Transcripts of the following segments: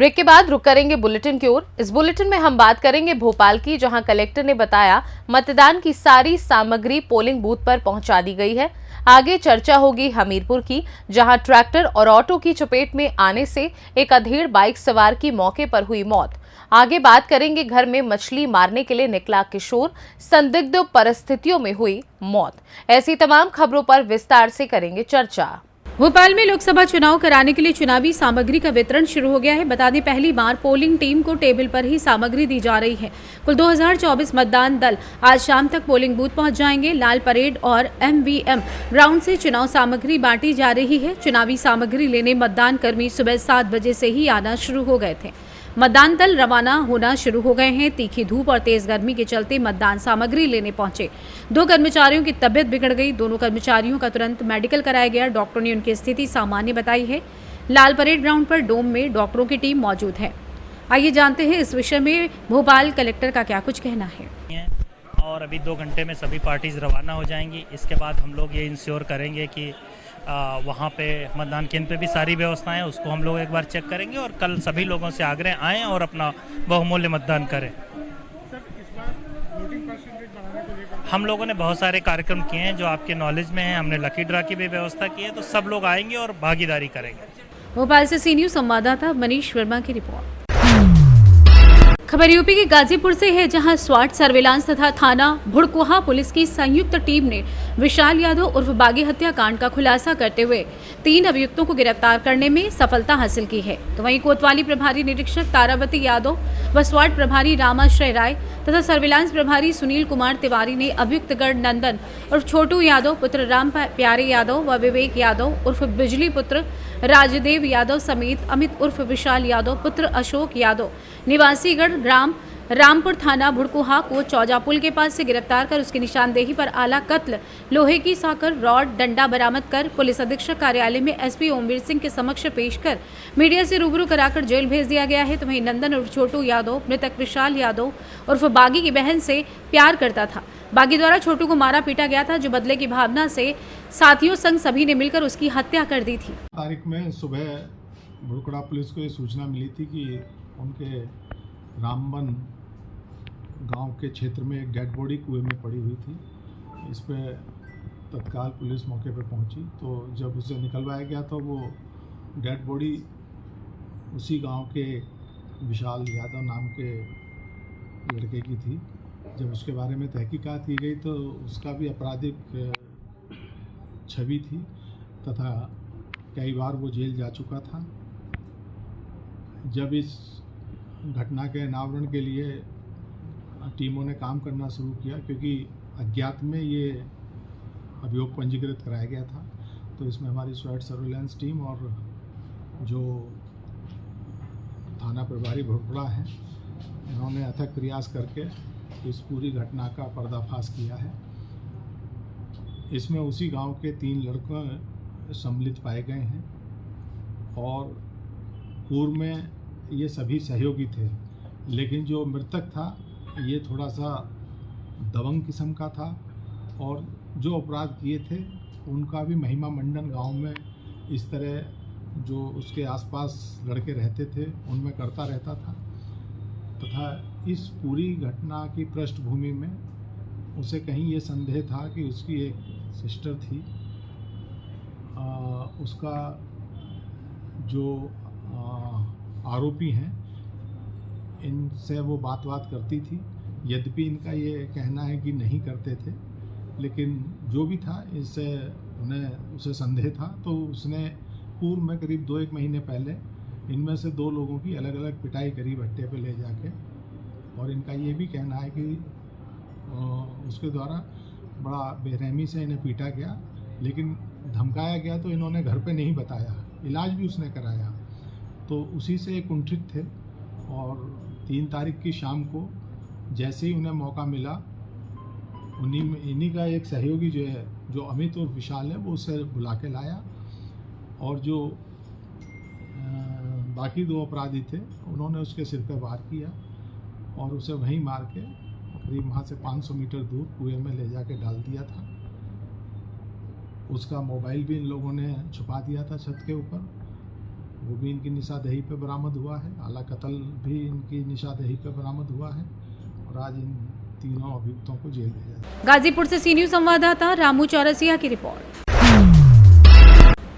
Break के बाद रुक करेंगे बुलेटिन की ओर। इस बुलेटिन में हम बात करेंगे भोपाल की, जहां कलेक्टर ने बताया मतदान की सारी सामग्री पोलिंग बूथ पर पहुंचा दी गई है। आगे चर्चा होगी हमीरपुर की, जहां ट्रैक्टर और ऑटो की चपेट में आने से एक अधेड़ बाइक सवार की मौके पर हुई मौत। आगे बात करेंगे घर में मछली मारने के लिए निकला किशोर, संदिग्ध परिस्थितियों में हुई मौत। ऐसी तमाम खबरों पर विस्तार से करेंगे चर्चा। भोपाल में लोकसभा चुनाव कराने के लिए चुनावी सामग्री का वितरण शुरू हो गया है। बता दें, पहली बार पोलिंग टीम को टेबल पर ही सामग्री दी जा रही है। कुल 2024 मतदान दल आज शाम तक पोलिंग बूथ पहुंच जाएंगे। लाल परेड और MVM ग्राउंड से चुनाव सामग्री बांटी जा रही है। चुनावी सामग्री लेने मतदान कर्मी सुबह 7 बजे से ही आना शुरू हो गए थे। मतदान दल रवाना होना शुरू हो गए हैं। तीखी धूप और तेज गर्मी के चलते मतदान सामग्री लेने पहुंचे 2 कर्मचारियों की तबीयत बिगड़ गई। दोनों कर्मचारियों का तुरंत मेडिकल कराया गया। डॉक्टरों ने उनकी स्थिति सामान्य बताई है। लाल परेड ग्राउंड पर डोम में डॉक्टरों की टीम मौजूद है। आइए जानते हैं इस विषय में भोपाल कलेक्टर का क्या कुछ कहना है। और अभी 2 घंटे में सभी पार्टीज रवाना हो जाएंगी। इसके बाद हम लोग ये इंश्योर करेंगे कि वहाँ पे मतदान केंद्र पे भी सारी व्यवस्थाएं, उसको हम लोग एक बार चेक करेंगे और कल सभी लोगों से आग्रह आएँ और अपना बहुमूल्य मतदान करें। हम लोगों ने बहुत सारे कार्यक्रम किए हैं जो आपके नॉलेज में हैं। हमने लकी ड्रा की भी व्यवस्था की है, तो सब लोग आएंगे और भागीदारी करेंगे। भोपाल से सी न्यूज़ संवाददाता मनीष वर्मा की रिपोर्ट। खबर यूपी के गाजीपुर से है, जहां स्वाट सर्विलांस तथा थाना भुड़कुहा पुलिस की संयुक्त टीम ने विशाल यादव उर्फ बागी हत्याकांड का खुलासा करते हुए 3 अभियुक्तों को गिरफ्तार करने में सफलता हासिल की है। तो वहीं कोतवाली प्रभारी निरीक्षक तारावती यादव व स्वाट प्रभारी रामाश्रय राय तथा सर्विलांस प्रभारी सुनील कुमार तिवारी ने अभियुक्त गढ़ नंदन उर्फ छोटू यादव पुत्र राम प्यारे यादव व विवेक यादव उर्फ बिजली पुत्र राजदेव यादव समेत अमित उर्फ विशाल यादव पुत्र अशोक यादव निवासीगढ़ ग्राम रामपुर थाना भुड़कुहा को चौजा पुल के पास से गिरफ्तार कर उसकी निशानदेही पर आला कत्ल लोहे की साकर रॉड डंडा बरामद कर पुलिस अधीक्षक कार्यालय में SP ओमवीर सिंह के समक्ष पेश कर मीडिया से रूबरू कराकर जेल भेज दिया गया है। तो वहीं नंदन उर्फ छोटू यादव मृतक विशाल यादव उर्फ बागी की बहन से प्यार करता था। बागी द्वारा छोटू को मारा पीटा गया था, जो बदले की भावना से साथियों संग सभी ने मिलकर उसकी हत्या कर दी थी। तारीख में सुबह भुड़कुड़ा पुलिस को ये सूचना मिली थी कि उनके रामबन गांव के क्षेत्र में एक डेड बॉडी कुएं में पड़ी हुई थी। इस पर तत्काल पुलिस मौके पर पहुंची, तो जब उसे निकलवाया गया तो वो डेड बॉडी उसी गांव के विशाल यादव नाम के लड़के की थी। जब उसके बारे में तहकीकात की गई तो उसका भी आपराधिक छवि थी तथा कई बार वो जेल जा चुका था। जब इस घटना के अनावरण के लिए टीमों ने काम करना शुरू किया, क्योंकि अज्ञात में ये अभियोग पंजीकृत कराया गया था, तो इसमें हमारी स्वाट सर्विलांस टीम और जो थाना प्रभारी भुड़कुड़ा है, इन्होंने अथक प्रयास करके इस पूरी घटना का पर्दाफाश किया है। इसमें उसी गांव के 3 लड़के सम्मिलित पाए गए हैं और पूर्व में ये सभी सहयोगी थे, लेकिन जो मृतक था ये थोड़ा सा दबंग किस्म का था और जो अपराध किए थे उनका भी महिमा मंडन गांव में इस तरह जो उसके आसपास लड़के रहते थे उनमें करता रहता था तथा इस पूरी घटना की पृष्ठभूमि में उसे कहीं ये संदेह था कि उसकी एक सिस्टर थी, उसका जो आरोपी हैं इनसे वो बात करती थी। यद्यपि इनका ये कहना है कि नहीं करते थे, लेकिन जो भी था इससे उसे संदेह था, तो उसने पूर्व में करीब 2-1 महीने पहले इनमें से 2 लोगों की अलग अलग पिटाई करी भट्टे पे ले जाके, और इनका ये भी कहना है कि उसके द्वारा बड़ा बेरहमी से इन्हें पीटा गया, लेकिन धमकाया गया तो इन्होंने घर पे नहीं बताया, इलाज भी उसने कराया, तो उसी से कुंठित थे। और 3 तारीख की शाम को जैसे ही उन्हें मौका मिला, इन्हीं का एक सहयोगी जो है, जो अमित और विशाल है, वो उसे बुला के लाया और जो बाकी 2 अपराधी थे उन्होंने उसके सिर पे वार किया और उसे वहीं मार के करीब वहाँ से 500 मीटर दूर कुएं में ले जाके डाल दिया था। उसका मोबाइल भी इन लोगों ने छुपा दिया था छत के ऊपर वो भी इनकी निशादही पे बरामद हुआ है। आला कत्ल भी इनकी निशादही पे बरामद हुआ है और आज इन तीनों अभियुक्तों को जेल भेजा। गाजीपुर से सी न्यूज संवाददाता रामू चौरसिया की रिपोर्ट।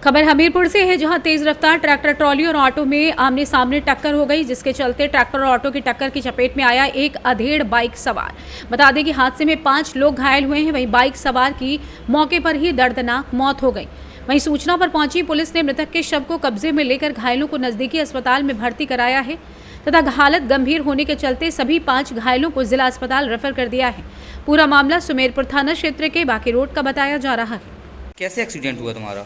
खबर हमीरपुर से है, जहां तेज रफ्तार ट्रैक्टर ट्रॉली और ऑटो में आमने सामने टक्कर हो गई, जिसके चलते ट्रैक्टर और ऑटो की टक्कर की चपेट में आया एक अधेड़ बाइक सवार। बता दें कि हादसे में 5 लोग घायल हुए हैं। वहीं बाइक सवार की मौके पर ही दर्दनाक मौत हो गई। वहीं सूचना पर पहुंची पुलिस ने मृतक के शव को कब्जे में लेकर घायलों को नजदीकी अस्पताल में भर्ती कराया है तथा हालत गंभीर होने के चलते सभी 5 घायलों को जिला अस्पताल रेफर कर दिया है। पूरा मामला सुमेरपुर थाना क्षेत्र के बाकी रोड का बताया जा रहा है। कैसे एक्सीडेंट हुआ तुम्हारा?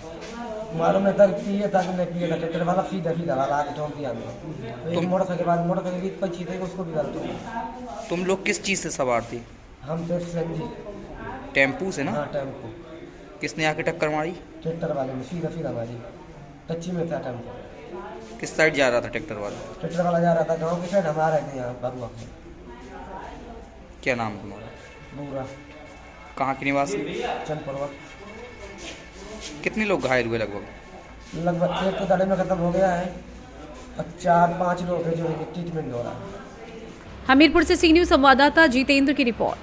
मालूम है तक पिए था कि नहीं पिए था, ट्रैक्टर वाला सीधा वाला आगे ठोक दिया हमने। तो मोटरसाइकिल की पंची थी, उसको भी गलत हो। तुम लोग किस चीज़ से सवार थे? हम तो जी टेम्पू से ना? हाँ टेम्पू। किसने आके टक्कर मारी? ट्रैक्टर वाले में सीधा मारी, टच्ची में था टेम्पू। किस साइड जा रहा था ट्रैक्टर वाला? ट्रैक्टर वाला जा रहा था गाँव की साइड, हम आ रहे थे यहाँ बरुआ। क्या नाम है तुम्हारा? बूरा। कहाँ के निवासी? चंदपुरवा। कितने लोग घायल हुए लगभग? एक तो दड़े में खत्म हो गया है और 4-5 लोग हैं जो ट्रीटमेंट हो रहा है। हमीरपुर से सी न्यूज संवाददाता जितेंद्र की रिपोर्ट।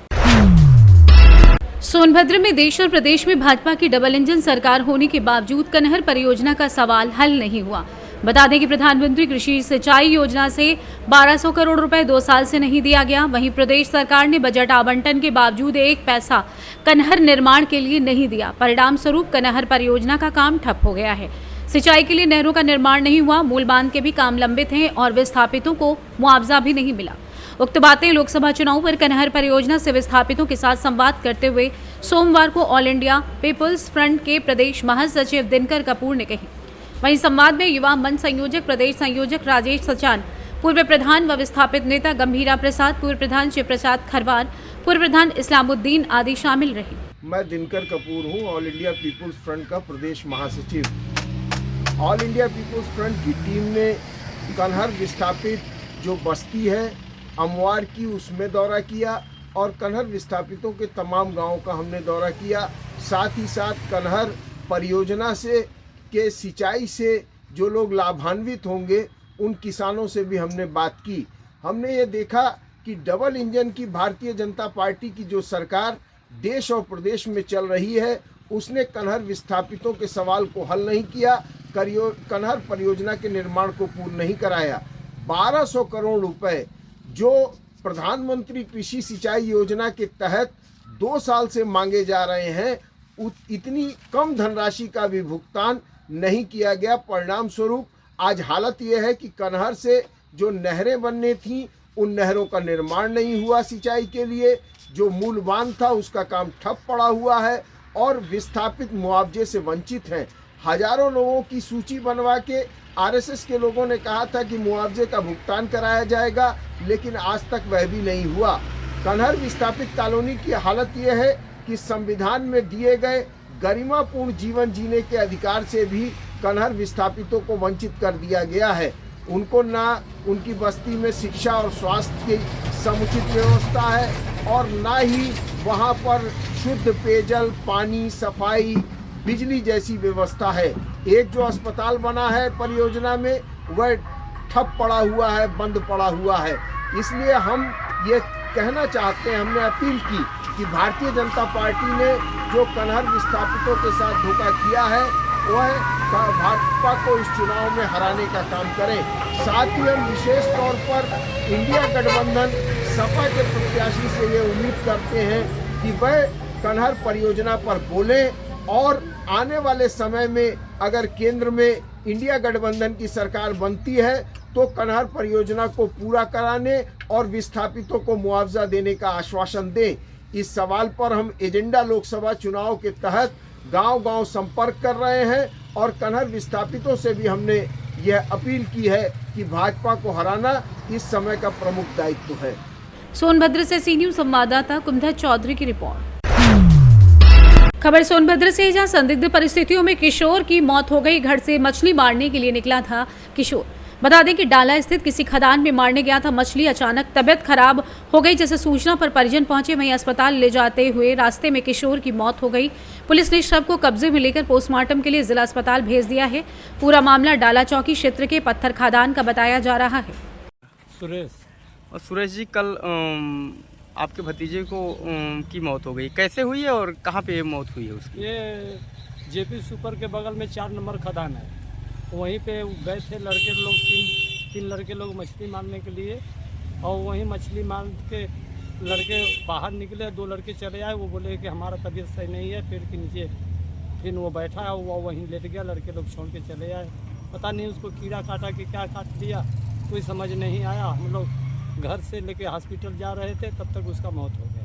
सोनभद्र में देश और प्रदेश में भाजपा की डबल इंजन सरकार होने के बावजूद कनहर परियोजना का सवाल हल नहीं हुआ। बता दें कि प्रधानमंत्री कृषि सिंचाई योजना से 1200 करोड़ रुपए 2 साल से नहीं दिया गया। वहीं प्रदेश सरकार ने बजट आवंटन के बावजूद 1 पैसा कनहर निर्माण के लिए नहीं दिया। परिणाम स्वरूप कनहर परियोजना का काम ठप हो गया है। सिंचाई के लिए नहरों का निर्माण नहीं हुआ, मूल बांध के भी काम लंबित हैं और विस्थापितों को मुआवजा भी नहीं मिला। उक्त बातें लोकसभा चुनाव पर कनहर परियोजना से विस्थापितों के साथ संवाद करते हुए सोमवार को ऑल इंडिया पीपुल्स फ्रंट के प्रदेश महासचिव दिनकर कपूर ने कही। वहीं संवाद में युवा मंच संयोजक प्रदेश संयोजक राजेश सचान, पूर्व प्रधान व विस्थापित नेता गंभीरा प्रसाद, पूर्व प्रधान शिव प्रसाद खरवार, पूर्व प्रधान इस्लामुद्दीन आदि शामिल रहे। मैं दिनकर कपूर हूं, ऑल इंडिया पीपुल्स फ्रंट का प्रदेश महासचिव। ऑल इंडिया पीपुल्स फ्रंट की टीम ने कनहर विस्थापित जो बस्ती है अमवार की, उसमें दौरा किया और कनहर विस्थापितों के तमाम गांवों का हमने दौरा किया। साथ ही साथ कनहर परियोजना से के सिंचाई से जो लोग लाभान्वित होंगे उन किसानों से भी हमने बात की। हमने ये देखा कि डबल इंजन की भारतीय जनता पार्टी की जो सरकार देश और प्रदेश में चल रही है उसने कनहर विस्थापितों के सवाल को हल नहीं किया, कनहर परियोजना के निर्माण को पूर्ण नहीं कराया। 1200 करोड़ रुपए जो प्रधानमंत्री कृषि सिंचाई योजना के तहत 2 साल से मांगे जा रहे हैं, इतनी कम धनराशि का भी भुगतान नहीं किया गया। परिणाम स्वरूप आज हालत यह है कि कनहर से जो नहरें बनने थीं उन नहरों का निर्माण नहीं हुआ, सिंचाई के लिए जो मूल बांध था उसका काम ठप पड़ा हुआ है और विस्थापित मुआवजे से वंचित हैं। हजारों लोगों की सूची बनवा के आरएसएस के लोगों ने कहा था कि मुआवजे का भुगतान कराया जाएगा, लेकिन आज तक वह भी नहीं हुआ। कनहर विस्थापित कॉलोनी की हालत यह है कि संविधान में दिए गए गरिमापूर्ण जीवन जीने के अधिकार से भी कनहर विस्थापितों को वंचित कर दिया गया है। उनको ना उनकी बस्ती में शिक्षा और स्वास्थ्य की समुचित व्यवस्था है और ना ही वहाँ पर शुद्ध पेयजल, पानी, सफाई, बिजली जैसी व्यवस्था है। एक जो अस्पताल बना है परियोजना में वह ठप पड़ा हुआ है, बंद पड़ा हुआ है। इसलिए हम ये कहना चाहते हैं, हमने अपील की कि भारतीय जनता पार्टी ने जो कनहर विस्थापितों के साथ धोखा किया है वह भाजपा को इस चुनाव में हराने का काम करें। साथ ही हम विशेष तौर पर इंडिया गठबंधन सपा के प्रत्याशी से ये उम्मीद करते हैं कि वह कनहर परियोजना पर बोलें और आने वाले समय में अगर केंद्र में इंडिया गठबंधन की सरकार बनती है तो कनहर परियोजना को पूरा कराने और विस्थापितों को मुआवजा देने का आश्वासन दें। इस सवाल पर हम एजेंडा लोकसभा चुनाव के तहत गांव-गांव संपर्क कर रहे हैं और कनहर विस्थापितों से भी हमने यह अपील की है कि भाजपा को हराना इस समय का प्रमुख दायित्व है। सोनभद्र से सी न्यूज संवाददाता कुंदर चौधरी की रिपोर्ट। खबर सोनभद्र से, जहां संदिग्ध परिस्थितियों में किशोर की मौत हो गई। घर से मछली मारने के लिए निकला था किशोर। बता दें कि डाला स्थित किसी खदान में मारने गया था मछली। अचानक तबीयत खराब हो गई। जैसे सूचना पर परिजन पहुंचे, वहीं अस्पताल ले जाते हुए रास्ते में किशोर की मौत हो गई। पुलिस ने शव को कब्जे में लेकर पोस्टमार्टम के लिए जिला अस्पताल भेज दिया है। पूरा मामला डाला चौकी क्षेत्र के पत्थर खदान का बताया जा रहा है। सुरेश जी, कल आपके भतीजे को की मौत हो गई, कैसे हुई है और कहाँ पे मौत हुई है उसकी? ये जेपी सुपर के बगल में 4 नंबर खदान है, वहीं पे गए थे लड़के लोग, तीन लड़के लोग मछली मारने के लिए, और वहीं मछली मार के लड़के बाहर निकले, 2 लड़के चले आए। वो बोले कि हमारा तबीयत सही नहीं है, पेड़ के नीचे। फिर वो बैठा है, वो वहीं लेट गया, लड़के लोग छोड़ के चले आए। पता नहीं उसको कीड़ा काटा कि क्या काट दिया, कोई समझ नहीं आया। हम लोग घर से लेके हॉस्पिटल जा रहे थे, तब तक उसका मौत हो गया।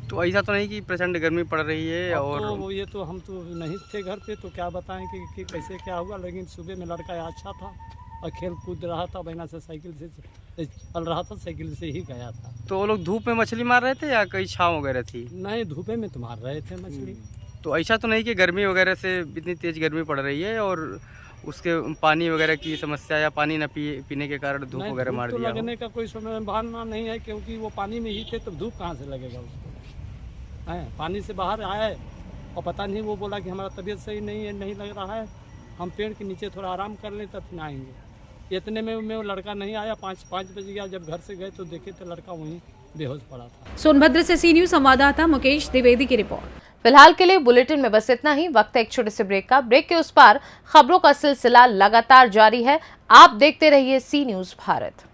तो ऐसा तो नहीं कि प्रचंड गर्मी पड़ रही है? और तो ये तो हम तो नहीं थे घर पे, तो क्या बताएं कि कैसे क्या हुआ। लेकिन सुबह में लड़का अच्छा था और खेल कूद रहा था, बहना से साइकिल से चल रहा था, साइकिल से ही गया था। तो वो लोग धूप में मछली मार रहे थे या कहीं छाँव वगैरह थी? नहीं, धूपे में तो मार रहे थे मछली। तो ऐसा तो नहीं कि गर्मी वगैरह से इतनी तेज़ गर्मी पड़ रही है और उसके पानी वगैरह की समस्या या पानी न पीने के कारण धूप वगैरह मार दिया? लगने का कोई संभावना नहीं है, क्योंकि वो पानी में ही थे, तो धूप कहाँ से लगेगा उसको? पानी से बाहर आए और पता नहीं, वो बोला कि हमारा तबीयत सही नहीं है, नहीं लग रहा है, हम पेड़ के नीचे थोड़ा आराम कर लें तब फिर आएंगे। इतने में वो लड़का नहीं आया। 5 बज गया। जब घर से गए तो देखे तो लड़का वहीं बेहोश पड़ा था। सोनभद्र से सी न्यूज़ संवाददाता मुकेश द्विवेदी की रिपोर्ट। फिलहाल के लिए बुलेटिन में बस इतना ही। वक्त है एक छोटे से ब्रेक का। ब्रेक के उस पार खबरों का सिलसिला लगातार जारी है। आप देखते रहिए सी न्यूज़ भारत।